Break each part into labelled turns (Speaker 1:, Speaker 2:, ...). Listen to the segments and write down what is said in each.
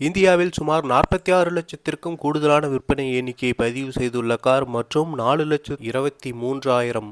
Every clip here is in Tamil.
Speaker 1: இந்தியாவில் சுமார் 46 லட்சத்திற்கும் கூடுதலான விற்பனை எண்ணிக்கையை பதிவு செய்துள்ள கார் மற்றும் 4,23,000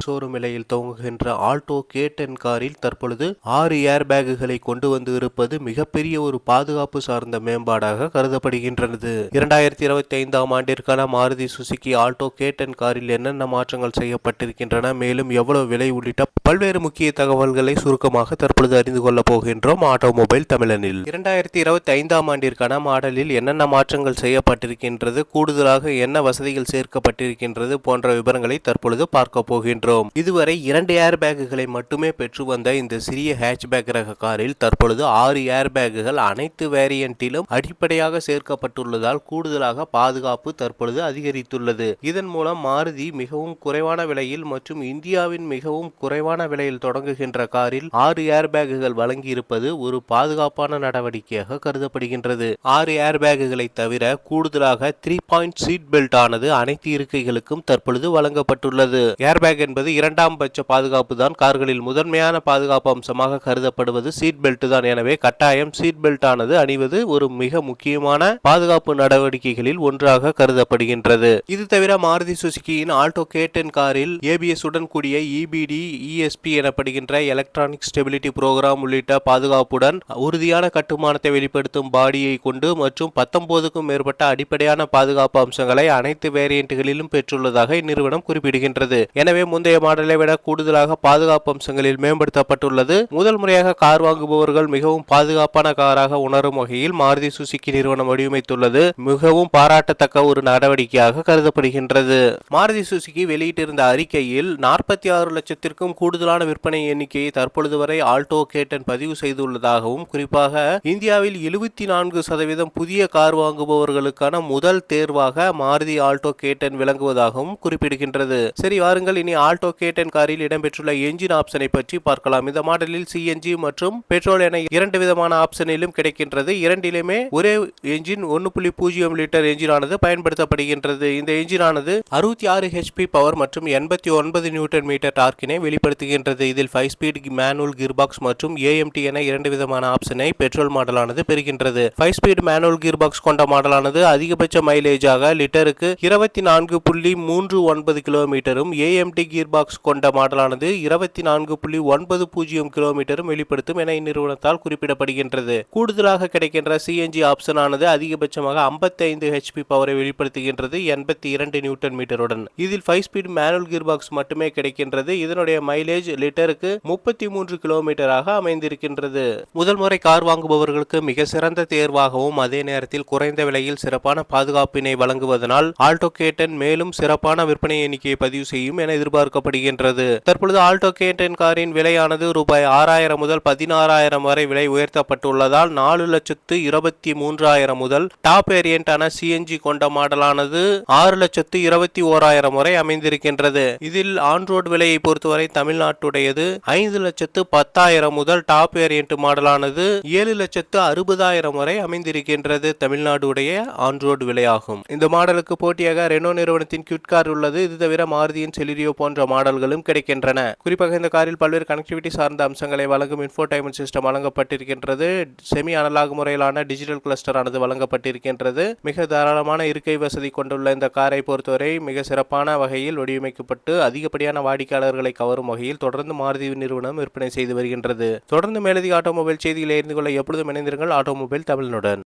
Speaker 1: ஷோரூம் விலையில் துவங்குகின்ற ஆல்டோ K10 காரில் தற்பொழுது 6 ஏர்பேக்குகளை கொண்டு வந்து இருப்பது மிகப்பெரிய ஒரு பாதுகாப்பு சார்ந்த மேம்பாடாக கருதப்படுகின்றது. 2025ஆம் ஆண்டிற்கான மாருதி சுசுகி ஆல்டோ K10 காரில் என்னென்ன மாற்றங்கள் செய்யப்பட்டிருக்கின்றன, மேலும் எவ்வளவு விலை உள்ளிட்ட பல்வேறு முக்கிய தகவல்களை சுருக்கமாக தற்பொழுது அறிந்து கொள்ளப் போகின்றோம் ஆட்டோமொபைல் தமிழனில். 2025ஆம் ஆண்டிற்கான மாடலில் என்னென்ன மாற்றங்கள் செய்யப்பட்டிருக்கின்றது, கூடுதலாக என்ன வசதிகள் சேர்க்கப்பட்டிருக்கின்றது போன்ற விவரங்களை தற்பொழுது பார்க்க போகின்றோம். இதுவரை 2 ஏர்பேக்குகளை மட்டுமே பெற்று வந்த இந்த சிறிய ஹேட்ச்பேக் ரக காரில் தற்பொழுது 6 ஏர்பேக்குகள் அனைத்து வேரியண்டிலும் அடிப்படையாக சேர்க்கப்பட்டுள்ளதால் கூடுதலாக பாதுகாப்பு தற்பொழுது அதிகரித்துள்ளது. இதன் மூலம் மாருதி மிகவும் குறைவான விலையில் மற்றும் இந்தியாவின் மிகவும் குறைவான விலையில் தொடங்குகின்ற காரில் 6 ஏர்பேக்குகள் வழங்கியிருப்பது ஒரு பாதுகாப்பான நடவடிக்கையாக கருதப்படுகின்றது. 6 ஏர்பேக்குகளை தவிர கூடுதலாக 3 பாயிண்ட் சீட் பெல்ட் ஆனது அனைத்து இருக்கைகளுக்கும் தற்பொழுது வழங்கப்பட்டுள்ளது. ஏர்பேக் என்பது இரண்டாம் பட்ச பாதுகாப்பு தான். கார்களில் முதன்மையான பாதுகாப்பு அம்சமாக கருதப்படுவது சீட் பெல்ட் தான். எனவே கட்டாயம் சீட் பெல்ட் ஆனது அணிவது ஒரு மிக முக்கியமான பாதுகாப்பு நடவடிக்கைகளில் ஒன்றாக கருதப்படுகின்றது. இது தவிர மாருதி சுசுகியின் ஆல்டோ K10 காரில் ABS உடன் கூடிய EBD ESP எனப்படுகின்ற எலக்ட்ரானிக் ஸ்டெபிலிட்டி புரோகிராம் உள்ளிட்ட பாதுகாப்புடன் உறுதியான கட்டுமானத்தை வெளிப்படுத்தும் பாடியை கொண்டு மற்றும் 19க்கும் மேற்பட்ட அடிப்படையான பாதுகாப்பு அம்சங்களை அனைத்து வேரியண்ட்டுகளிலும் பெற்றுள்ளதாக இந்நிறுவனம் குறிப்பிடுகின்றது. எனவே முந்தைய மாடலை விட கூடுதலாக பாதுகாப்பு அம்சங்களில் மேம்படுத்தப்பட்டுள்ளது. முதல் முறையாக கார் வாங்குபவர்கள் மிகவும் பாதுகாப்பான காராக உணரும் வகையில் மாருதி சுசுகி நிறுவனம் வடிவமைத்துள்ளது மிகவும் பாராட்டத்தக்க ஒரு நடவடிக்கையாக கருதப்படுகின்றது. மாருதி சுசுகி வெளியிட்டிருந்த அறிக்கையில் 46 லட்சத்திற்கும் கூடுதலான விற்பனை எண்ணிக்கையை தற்பொழுது வரை ஆல்டோ K10 பதிவு செய்துள்ளதாகவும், குறிப்பாக இந்தியாவில் 74% புதிய கார் வாங்குபவர்களுக்கான முதல் தேர்வாக மாருதி ஆல்டோ K10 விளங்குவதாகவும் குறிப்பிடுகின்றது. சரி, வாருங்கள் இனி ஆல்டோ K10 காரில் இடம்பெற்றுள்ள என்ஜின் ஆப்ஷனை பற்றி பார்க்கலாம். இந்த மாடலில் CNG மற்றும் பெட்ரோல் என 2 விதமான ஆப்ஷனிலும் கிடைக்கின்றது. இரண்டிலுமே ஒரே என்ஜின் 1.0 லிட்டர் என்ஜின் ஆனது பயன்படுத்தப்படுகின்றது. இந்த என்ஜின் ஆனது 66 HP பவர் மற்றும் 89 நியூட்டன் மீட்டர் டார்க்கினை வெளிப்படுத்துகின்றது. இதில் 5 ஸ்பீட் மேனுவல் கியர்பாக்ஸ் மற்றும் AMT என 2 விதமான ஆப்ஷனை பெட்ரோல் மாடலானது பெறுகின்றது. 5 ஸ்பீட் மேனுவல் கியர்பாக்ஸ் கொண்ட மாடலானது அதிகபட்ச மைலேஜாக லிட்டருக்கு 24.39 கிலோமீட்டரும், AMT கியர்பாக்ஸ் கொண்ட மாடலானது 24.90 கிலோமீட்டரும் வெளிப்படுத்தும் என இந்நிறுவனத்தால் குறிப்பிடப்படுகின்றது. கூடுதலாக கிடைக்கின்ற CNG ஆப்ஷன் ஆனது அதிகபட்சமாக 55 HP பவரை வெளிப்படுத்துகின்றது 82 நியூட்டன் மீட்டருடன். இதில் 5 ஸ்பீட் மேனுவல் கியர்பாக்ஸ் மட்டுமே கிடைக்கின்றது. இதனுடைய மைலேஜ் லிட்டருக்கு 33 கிலோமீட்டராக அமைந்திருக்கின்றது. முதல் முறை கார் வாங்குபவர்களுக்கு மிக சிறந்த தேர்வாகவும் அதே நேரத்தில் குறைந்த விலையில் சிறப்பான பாதுகாப்பினை வழங்குவதனால் ஆல்டோ K10 மேலும் சிறப்பான விற்பனை எண்ணிக்கையை பதிவு செய்யும் என எதிர்பார்க்கப்படுகின்றது. தற்பொழுது ஆல்டோ K10 காரின் விலையானது ரூபாய் 6,000 முதல் 16,000 வரை விலை உயர்த்தப்பட்டுள்ளதால் 4,23,000 முதல் டாப் வேரியண்டான CNG கொண்ட மாடலானது 6,21,000 வரை அமைந்திருக்கின்றது. இதில் ஆன்ரோட் விலையை பொறுத்தவரை தமிழ்நாட்டுடையது 5,10,000 முதல் டாப் வேரியண்ட் மாடலானது 7,60,000 வரை அமைந்திருக்கின்றது. தமிழ்நாடுடைய ஆன்ரோடு விலையாகும். இந்த மாடலுக்கு போட்டியாக ரெனோ நிறுவனத்தின் கியூட் கார் உள்ளது. இது தவிர மாருதியின் செலிரியோ போன்ற மாடல்களும் கிடைக்கின்றன. குறிப்பாக இந்த காரில் பல்வேறு கனெக்டிவிட்டி சார்ந்த அம்சங்களை வழங்கும் இன்ஃபோடைன்மென்ட் சிஸ்டம் வழங்கப்பட்டிருக்கின்றது. செமி அனலாக் முறையிலான டிஜிட்டல் கிளஸ்டர் ஆனது வழங்கப்பட்டிருக்கின்றது. மிக தாராளமான இருக்கை வசதி கொண்டுள்ள இந்த காரை பொறுத்தவரை மிக சிறப்பான வகையில் வடிவமைக்கப்பட்டு அதிகப்படியான வாடிக்கையாளர்களை கவரும் வகையில் தொடர்ந்து மாருதி நிறுவனம் விற்பனை செய்து வருகின்றது. தொடர்ந்து மேலதிக ஆட்டோமொபைல் செய்திகளை அறிந்து கொள்ள எப்பொழுதும் இணைந்திருங்கள் ஆட்டோமொபைல் தமிழனுடன்.